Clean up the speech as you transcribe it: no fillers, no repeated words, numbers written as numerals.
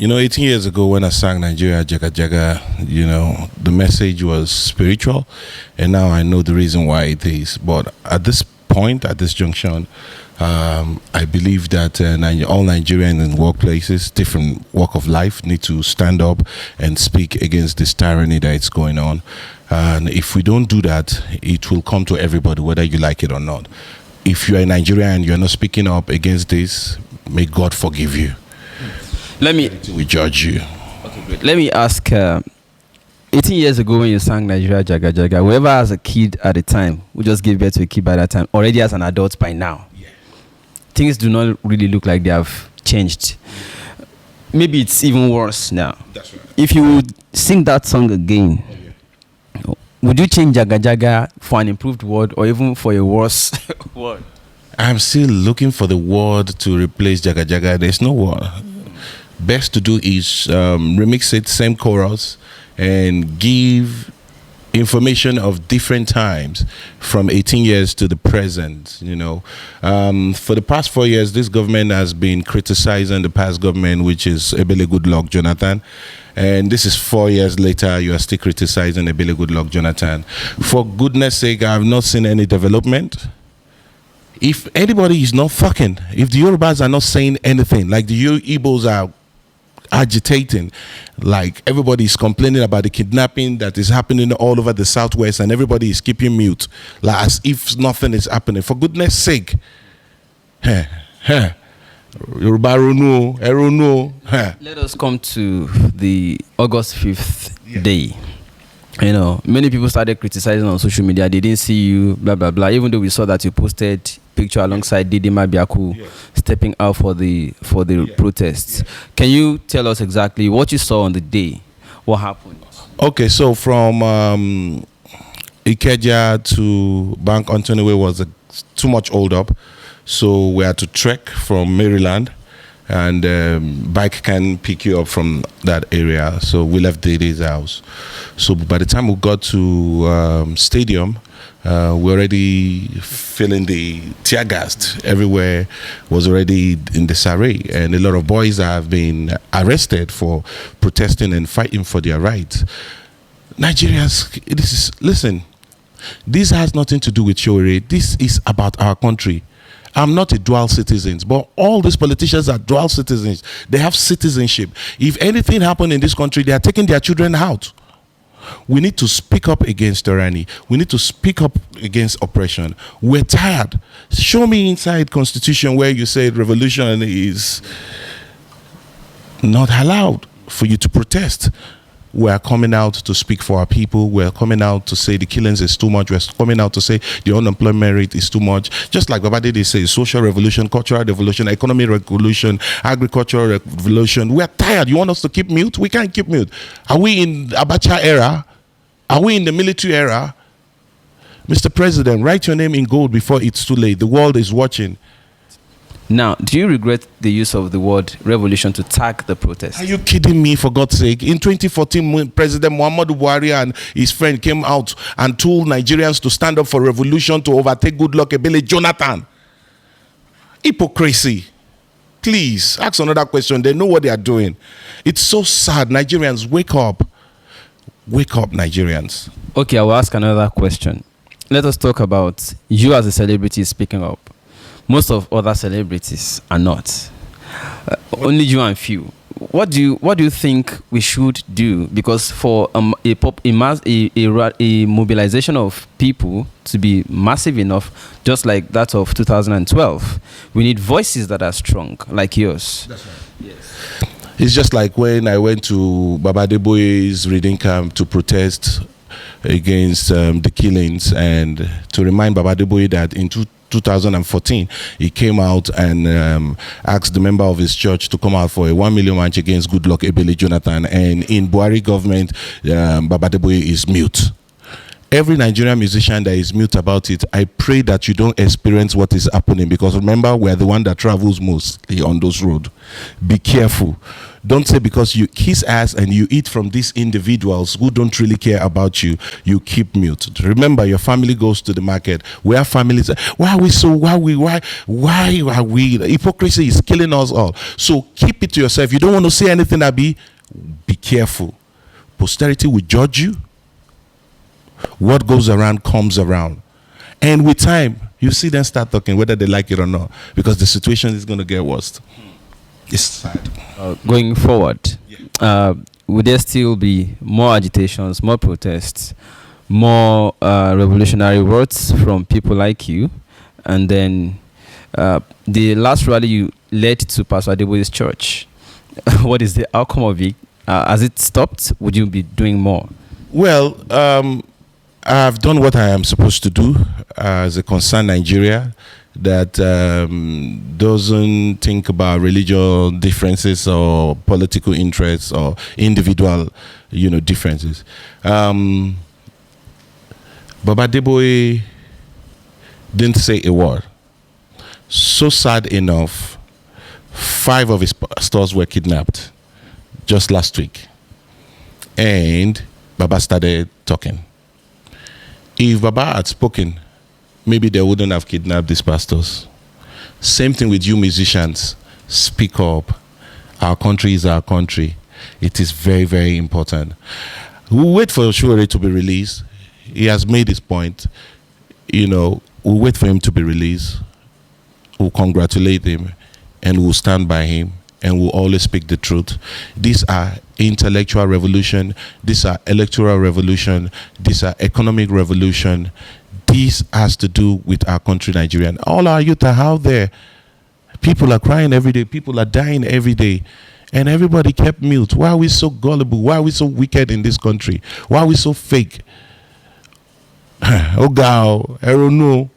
18 years ago when I sang Nigeria Jaga Jaga, the message was spiritual, and now I know the reason why it is. But at this point, at this junction, I believe that all Nigerians in workplaces, different walk of life, need to stand up and speak against this tyranny that is going on. And if we don't do that, it will come to everybody, whether you like it or not. If you are a Nigerian and you're not speaking up against this, may God forgive you. We judge you. Okay, great. Let me ask, 18 years ago when you sang Nigeria Jaga Jaga, whoever has a kid at the time, who just gave birth to a kid by that time, already as an adult by now, things do not really look like they have changed. Maybe it's even worse now. That's right. If you would sing that song again, would you change Jaga Jaga for an improved word or even for a worse word? I'm still looking for the word to replace Jaga Jaga. There's no word. Best to do is remix it, same chorus, and give information of different times from 18 years to the present. For the past 4 years, this government has been criticizing the past government, which is Ebele Goodluck Jonathan, and this is 4 years later. You are still criticizing Ebele Goodluck Jonathan. For goodness sake, I have not seen any development. If anybody is not fucking, if the Yorubas are not saying anything, like the Igbos are agitating, like everybody is complaining about the kidnapping that is happening all over the southwest, and everybody is keeping mute, like as if nothing is happening. For goodness sake, Yoruba no. Let us come to the August 5th day. Many people started criticizing on social media. They didn't see you, blah blah blah. Even though we saw that you posted picture alongside Didi Mabiaku stepping out for the protests. Can you tell us exactly what you saw on the day? What happened? Okay, so from Ikeja to Bank Anthony was too much hold up, so we had to trek from Maryland, and bike can pick you up from that area. So we left Didi's house. So by the time we got to stadium, we already feeling the tear gas everywhere, was already in disarray, and a lot of boys have been arrested for protesting and fighting for their rights. Nigerians, listen, this has nothing to do with Shore. This is about our country. I'm not a dual citizen, but all these politicians are dual citizens. They have citizenship. If anything happened in this country, they are taking their children out. We need to speak up against tyranny. We need to speak up against oppression. We're tired. Show me inside Constitution where you said revolution is not allowed for you to protest. We're coming out to speak for our people. We're coming out to say the killings is too much. We're coming out to say the unemployment rate is too much. Just like Babade, they say social revolution, cultural revolution, economic revolution, agricultural revolution. We're tired. You want us to keep mute? We can't keep mute. Are we in Abacha era? Are we in the military era? Mr. President, write your name in gold before it's too late. The world is watching. Now, do you regret the use of the word revolution to tag the protest? Are you kidding me, for God's sake? In 2014, when President Muhammadu Buhari and his friend came out and told Nigerians to stand up for revolution to overtake Goodluck Ebele Jonathan. Hypocrisy. Please, ask another question. They know what they are doing. It's so sad. Nigerians, wake up. Wake up, Nigerians. Okay, I will ask another question. Let us talk about you as a celebrity speaking up. Most of other celebrities are not. Only you and few. What do you think we should do? Because for a mobilization of people to be massive enough, just like that of 2012, we need voices that are strong, like yours. That's right. Yes. It's just like when I went to Baba Adeboye's reading camp to protest against the killings, and to remind Baba Adeboye that in 2014, he came out and asked the member of his church to come out for a 1 million march against Goodluck Ebele Jonathan. And in Buhari government, Baba Adeboye is mute. Every Nigerian musician that is mute about it, I pray that you don't experience what is happening, because remember, we're the one that travels mostly on those roads. Be careful. Don't say because you kiss ass and you eat from these individuals who don't really care about you, you keep mute. Remember, your family goes to the market. Where families, why are we so, why are we, hypocrisy is killing us all. So keep it to yourself. You don't want to say anything, Abi, be careful. Posterity will judge you. What goes around comes around. And with time, you see them start talking, whether they like it or not, because the situation is going to get worse. It's sad. Going forward, would there still be more agitations, more protests, more revolutionary words from people like you? And then the last rally you led to Pastor Adeboye's church, what is the outcome of it? Has it stopped? Would you be doing more? Well, I've done what I am supposed to do as a concerned Nigeria that doesn't think about religious differences or political interests or individual, differences. Baba Adeboye didn't say a word. So sad enough, 5 of his stores were kidnapped just last week. And Baba started talking. If Baba had spoken, maybe they wouldn't have kidnapped these pastors. Same thing with you musicians. Speak up. Our country is our country. It is very, very important. We'll wait for Oshore to be released. He has made his point. We'll wait for him to be released. We'll congratulate him and we'll stand by him and we'll always speak the truth. These are intellectual revolution. These are electoral revolution. These are economic revolution. This has to do with our country, Nigerian. All our youth are out there. People are crying every day. People are dying every day. And everybody kept mute. Why are we so gullible? Why are we so wicked in this country? Why are we so fake? Oh, God, I don't know.